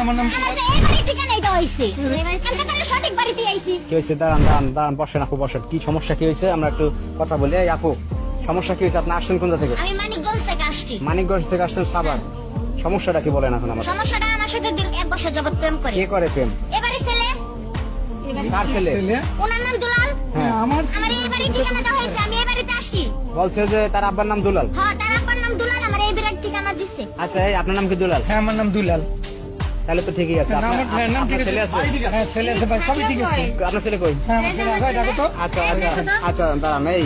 আমার নাম কি হয়েছে? দাঁড়ান বসেন আপু, বসেন। কি সমস্যা কি হয়েছে আমরা একটু কথা বলি। এই আপু, সমস্যা কি হয়েছে? আপনি আসছেন কোথা থেকে? আমি মানিকগঞ্জ থেকে আসছি। মানিকগঞ্জ থেকে আসছেন সাভার। সমস্যাটা কি বলেন এখন আমার? সমস্যাটা আমার সাথে দীর্ঘ 1 বছর যাবত প্রেম করে। কে করে প্রেম? এবারে ছেলে, কার ছেলে? ওনার নাম দুলাল। হ্যাঁ, আমার আমার এই বাড়ির ঠিকানা দেওয়া হয়েছে, আমি এই বাড়িতে আসছি। বলছে যে তার আব্বার নাম দুলাল। হ্যাঁ, তার আব্বার নাম দুলাল, আমার এই বাড়ির ঠিকানা দিচ্ছে। আচ্ছা, এই আপনার নাম কি দুলাল? হ্যাঁ আমার নাম দুলাল। তাহলে তো ঠিকই আছে। না, আপনার আমার ভাইয়ের নাম ঠিক আপনার আছে। ছেলে আছে? হ্যাঁ ছেলে আছে ভাই, সবই ঠিক আছে। আপনার ছেলে কই? হ্যাঁ আমার ছেলে আছে, ডাকো তো। আচ্ছা আচ্ছা দাঁড়ান। এই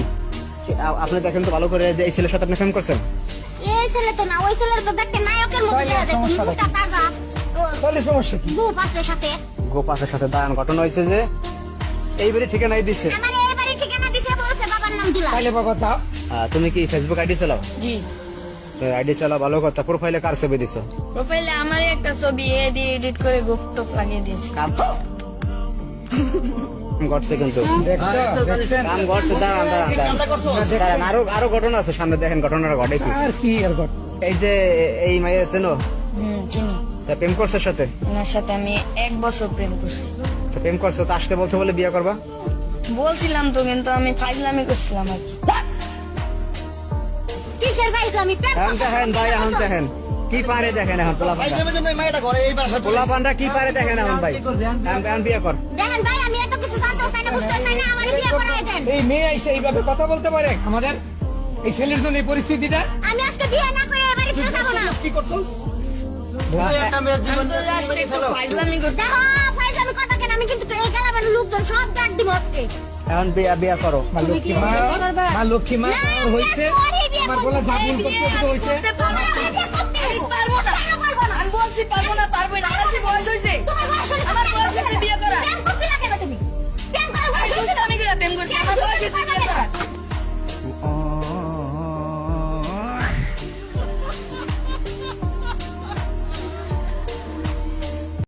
আপনি দেখেন তো ভালো করে যে এই ছেলের সাথে আপনি প্রেম করছেন। এই ছেলে তো না, ওই ছেলের তো দেখতে নায়কের মতো তাহলে দেখা যায়, সমস্যা মোটা তাজা। তাহলে সমস্যা কি? বুপ আছে সাথে। গোপাসের সাথে দাঁড়ান। ঘটনা হয়েছে যে এই বাড়ি ঠিকানাই দিচ্ছে। আমার এই বাড়ির ঠিকানা দিছে, বলছে বাবার নাম দুলাল। তাইলে বাবা যাও। তুমি কি ফেসবুক আইডি চালাও? জি, আইডি চালাও, ভালো কথা। প্রোফাইলে কার ছবি দিছো? প্রোফাইলে আমার একটা ছবি এডিট করে গুপটপ লাগিয়ে দিয়েছে। কাম ঘটছে কিন্তু, দেখছো দেখছেন? কাম ঘটছে। দাঁড়ান, আরো ঘটনা আছে সামনে, দেখেন ঘটনাটা ঘটে কি। আর কি আর ঘট। এই যে এই মাইয়া আছে নো, চিনি। তা প্রেম করছে সাথে? ওনার সাথে আমি 1 বছর প্রেম করছি। তো প্রেম করছো তো আসতে বলছে বলে বিয়ে করবা? বলছিলাম তো, কিন্তু আমি ফাইজলামি করছিলাম আর কি। কিসের ভাই আমি প্রেম এখন করছি? দেখেন ভাই, এখন দেখেন কি পারে, দেখেন এখন পোলাপানরা কি পারে দেখেন এখন ভাই। এখন বিয়ে কর। দেখেন ভাই, আমি এত কিছু জানতে চাই না, বুঝতে চাই না, আমার বিয়ে করায় দেন। এই মেয়ে এসে এইভাবে কথা বলতে পারে আমাদের এই ছেলের জন্য এই পরিস্থিতিটা? আমি আজকে বিয়ে না করে এবারে ফিরে যাবো না। আমি তো লাস্ট একটু ফাইজলামি করছি। দেখো ফাইজামি কথা কেন, আমি কিন্তু এই গেলাম লোকজন সব ডাক দিব আজকে। এখন বিয়ে করো। মা লক্ষ্মী মা, মা লক্ষ্মী মা না, হয়েছে আমার বলা জাগুন করতে হয়েছে। আমি বিয়ে করতে পারবো না। আমি বলছি পারবো না,